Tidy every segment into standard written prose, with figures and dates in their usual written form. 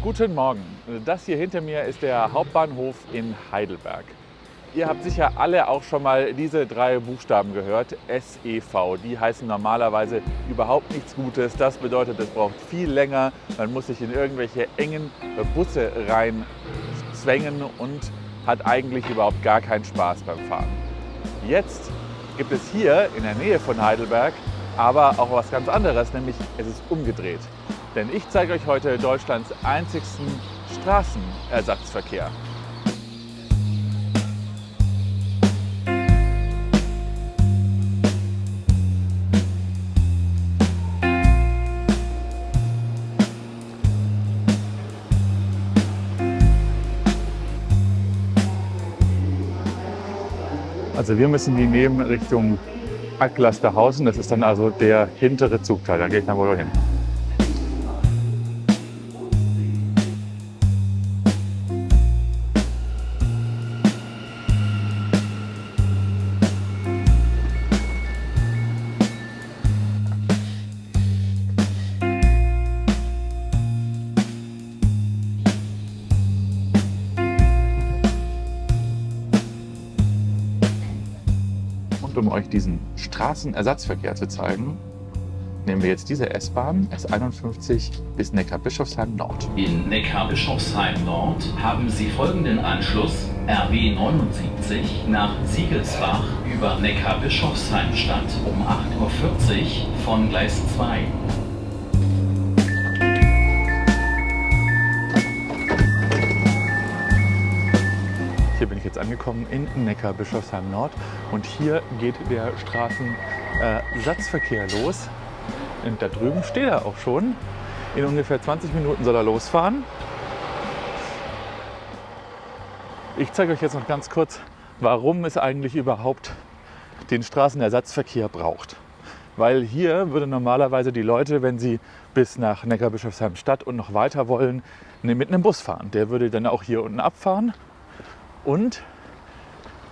Guten Morgen. Das hier hinter mir ist der Hauptbahnhof in Heidelberg. Ihr habt sicher alle auch schon mal diese drei Buchstaben gehört, SEV. Die heißen normalerweise überhaupt nichts Gutes. Das bedeutet, es braucht viel länger. Man muss sich in irgendwelche engen Busse reinzwängen und hat eigentlich überhaupt gar keinen Spaß beim Fahren. Jetzt gibt es hier in der Nähe von Heidelberg aber auch was ganz anderes, nämlich es ist umgedreht. Denn ich zeige euch heute Deutschlands einzigsten Straßenersatzverkehr. Also wir müssen die nehmen Richtung Acklasterhausen. Das ist dann also der hintere Zugteil. Da gehe ich dann wohl hin. Um euch diesen Straßenersatzverkehr zu zeigen, nehmen wir jetzt diese S-Bahn S51 bis Neckarbischofsheim Nord. In Neckarbischofsheim Nord haben Sie folgenden Anschluss: RW 79 nach Siegelsbach über Neckarbischofsheim-Stadt um 8:40 Uhr von Gleis 2. Hier bin ich jetzt angekommen in Neckarbischofsheim Nord und hier geht der Straßenersatzverkehr los. Und da drüben steht er auch schon. In ungefähr 20 Minuten soll er losfahren. Ich zeige euch jetzt noch ganz kurz, warum es eigentlich überhaupt den Straßenersatzverkehr braucht. Weil hier würde normalerweise die Leute, wenn sie bis nach Neckarbischofsheim Stadt und noch weiter wollen, mit einem Bus fahren. Der würde dann auch hier unten abfahren. Und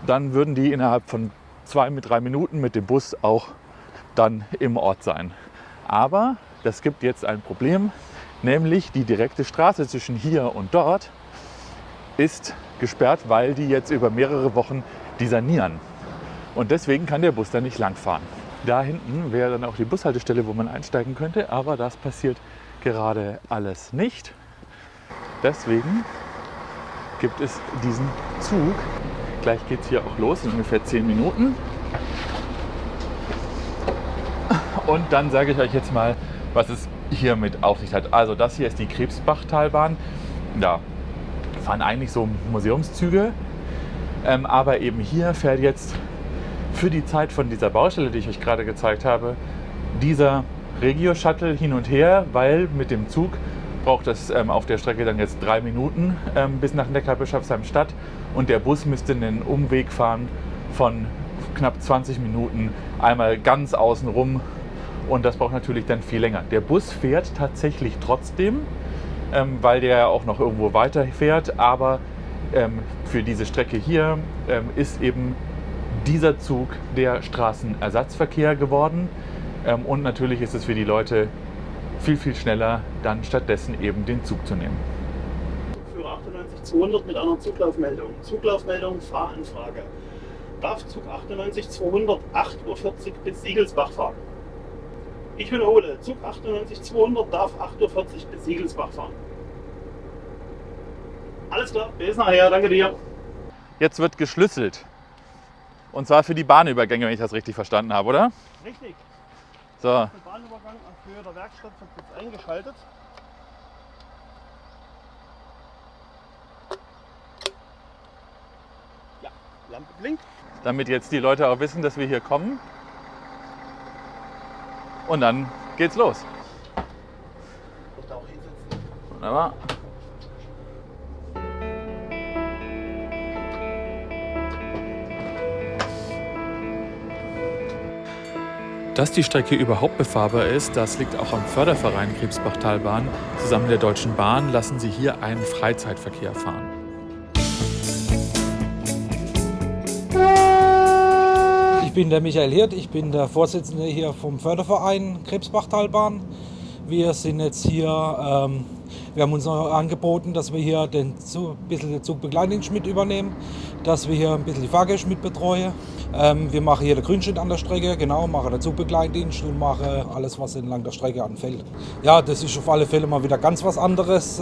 dann würden die innerhalb von 2 bis 3 Minuten mit dem Bus auch dann im Ort sein. Aber das gibt jetzt ein Problem, nämlich die direkte Straße zwischen hier und dort ist gesperrt, weil die jetzt über mehrere Wochen die sanieren. Und deswegen kann der Bus da nicht langfahren. Da hinten wäre dann auch die Bushaltestelle, wo man einsteigen könnte, aber das passiert gerade alles nicht. Deswegen gibt es diesen Zug. Gleich geht es hier auch los in ungefähr 10 Minuten. Und dann sage ich euch jetzt mal, was es hier mit auf sich hat. Also das hier ist die Krebsbachtalbahn. Da fahren eigentlich so Museumszüge. Aber eben hier fährt jetzt für die Zeit von dieser Baustelle, die ich euch gerade gezeigt habe, dieser Regio-Shuttle hin und her, weil mit dem Zug braucht es auf der Strecke dann jetzt 3 Minuten bis nach Neckarbischofsheim Stadt und der Bus müsste einen Umweg fahren von knapp 20 Minuten einmal ganz außen rum und das braucht natürlich dann viel länger. Der Bus fährt tatsächlich trotzdem, weil der auch noch irgendwo weiter fährt, aber für diese Strecke hier ist eben dieser Zug der Straßenersatzverkehr geworden und natürlich ist es für die Leute viel schneller, dann stattdessen eben den Zug zu nehmen. Zugführer 98200 mit einer Zuglaufmeldung. Zuglaufmeldung, Fahranfrage. Darf Zug 98200 8:40 Uhr bis Siegelsbach fahren? Ich wiederhole, Zug 98200 darf 8:40 Uhr bis Siegelsbach fahren. Alles klar, bis nachher, danke dir. Jetzt wird geschlüsselt. Und zwar für die Bahnübergänge, wenn ich das richtig verstanden habe, oder? Richtig. So. Der Bahnübergang auf Höhe der Werkstatt wird jetzt eingeschaltet. Ja, Lampe blinkt. Damit jetzt die Leute auch wissen, dass wir hier kommen. Und dann geht's los. Wird da auch hinsetzen. Wunderbar. Dass die Strecke überhaupt befahrbar ist, das liegt auch am Förderverein Krebsbachtalbahn. Zusammen mit der Deutschen Bahn lassen sie hier einen Freizeitverkehr fahren. Ich bin der Michael Hirt, ich bin der Vorsitzende hier vom Förderverein Krebsbachtalbahn. Wir sind jetzt hier Wir haben uns noch angeboten, dass wir hier ein bisschen den Zugbegleitdienst mit übernehmen, dass wir hier ein bisschen die Fahrgäste mit betreuen. Wir machen hier den Grünschnitt an der Strecke, genau, machen den Zugbegleitdienst und machen alles, was entlang der Strecke anfällt. Ja, das ist auf alle Fälle mal wieder ganz was anderes.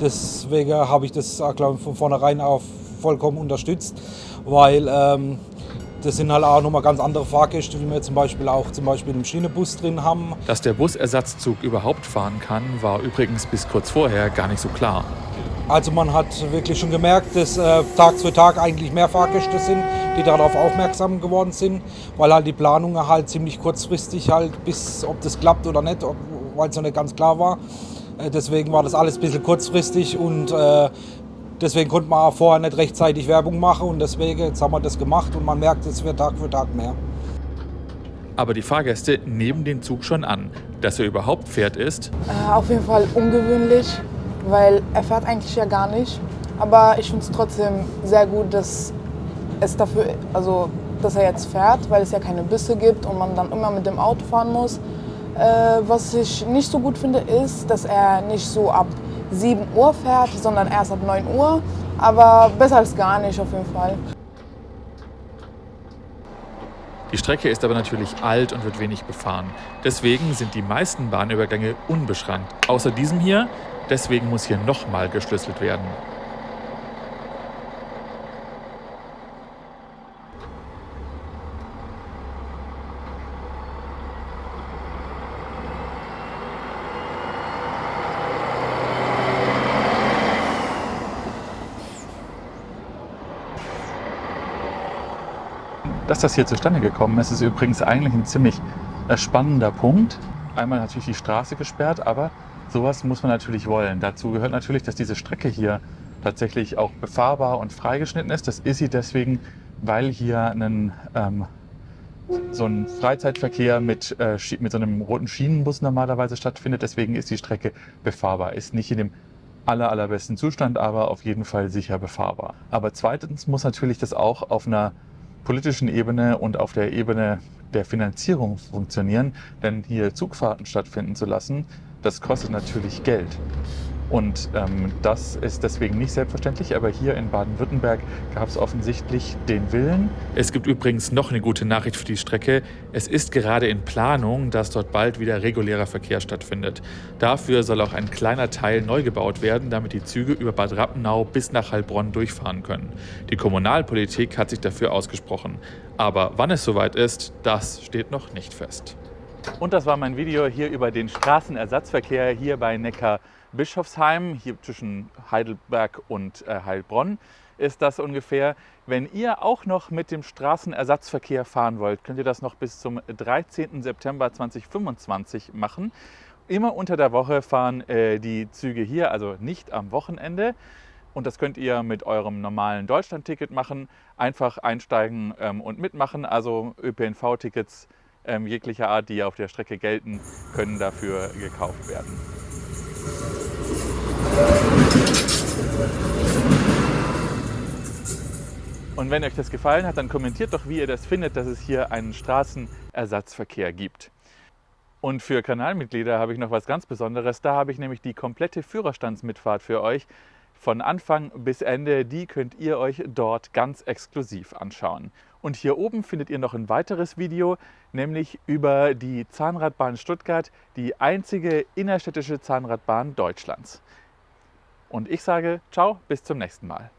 Deswegen habe ich das, glaube ich, von vornherein auch vollkommen unterstützt, weil das sind halt auch nochmal ganz andere Fahrgäste, wie wir zum Beispiel im Schienenbus drin haben. Dass der Busersatzzug überhaupt fahren kann, war übrigens bis kurz vorher gar nicht so klar. Also man hat wirklich schon gemerkt, dass Tag für Tag eigentlich mehr Fahrgäste sind, die darauf aufmerksam geworden sind, weil halt die Planungen halt ziemlich kurzfristig halt, bis ob das klappt oder nicht, weil es noch nicht ganz klar war. Deswegen war das alles ein bisschen kurzfristig und deswegen konnte man auch vorher nicht rechtzeitig Werbung machen und deswegen jetzt haben wir das gemacht und man merkt, es wird Tag für Tag mehr. Aber die Fahrgäste nehmen den Zug schon an. Dass er überhaupt fährt ist, Auf jeden Fall ungewöhnlich, weil er fährt eigentlich ja gar nicht. Aber ich finde es trotzdem sehr gut, dass er jetzt fährt, weil es ja keine Busse gibt und man dann immer mit dem Auto fahren muss. Was ich nicht so gut finde, ist, dass er nicht so ab 7 Uhr fährt, sondern erst ab 9 Uhr. Aber besser als gar nicht auf jeden Fall. Die Strecke ist aber natürlich alt und wird wenig befahren. Deswegen sind die meisten Bahnübergänge unbeschrankt. Außer diesem hier, deswegen muss hier nochmal geschlüsselt werden. Dass das hier zustande gekommen ist, ist übrigens eigentlich ein ziemlich spannender Punkt. Einmal natürlich die Straße gesperrt, aber sowas muss man natürlich wollen. Dazu gehört natürlich, dass diese Strecke hier tatsächlich auch befahrbar und freigeschnitten ist. Das ist sie deswegen, weil hier so ein Freizeitverkehr mit so einem roten Schienenbus normalerweise stattfindet. Deswegen ist die Strecke befahrbar. Ist nicht in dem allerbesten Zustand, aber auf jeden Fall sicher befahrbar. Aber zweitens muss natürlich das auch auf einer politischen Ebene und auf der Ebene der Finanzierung funktionieren, denn hier Zugfahrten stattfinden zu lassen, das kostet natürlich Geld. Und das ist deswegen nicht selbstverständlich, aber hier in Baden-Württemberg gab es offensichtlich den Willen. Es gibt übrigens noch eine gute Nachricht für die Strecke. Es ist gerade in Planung, dass dort bald wieder regulärer Verkehr stattfindet. Dafür soll auch ein kleiner Teil neu gebaut werden, damit die Züge über Bad Rappenau bis nach Heilbronn durchfahren können. Die Kommunalpolitik hat sich dafür ausgesprochen. Aber wann es soweit ist, das steht noch nicht fest. Und das war mein Video hier über den Straßenersatzverkehr hier bei Neckar-Bischofsheim, hier zwischen Heidelberg und Heilbronn ist das ungefähr. Wenn ihr auch noch mit dem Straßenersatzverkehr fahren wollt, könnt ihr das noch bis zum 13. September 2025 machen. Immer unter der Woche fahren die Züge hier, also nicht am Wochenende. Und das könnt ihr mit eurem normalen Deutschland-Ticket machen. Einfach einsteigen und mitmachen. Also ÖPNV-Tickets jeglicher Art, die auf der Strecke gelten, können dafür gekauft werden. Und wenn euch das gefallen hat, dann kommentiert doch, wie ihr das findet, dass es hier einen Straßenersatzverkehr gibt. Und für Kanalmitglieder habe ich noch was ganz Besonderes. Da habe ich nämlich die komplette Führerstandsmitfahrt für euch. Von Anfang bis Ende, die könnt ihr euch dort ganz exklusiv anschauen. Und hier oben findet ihr noch ein weiteres Video, nämlich über die Zahnradbahn Stuttgart, die einzige innerstädtische Zahnradbahn Deutschlands. Und ich sage ciao, bis zum nächsten Mal.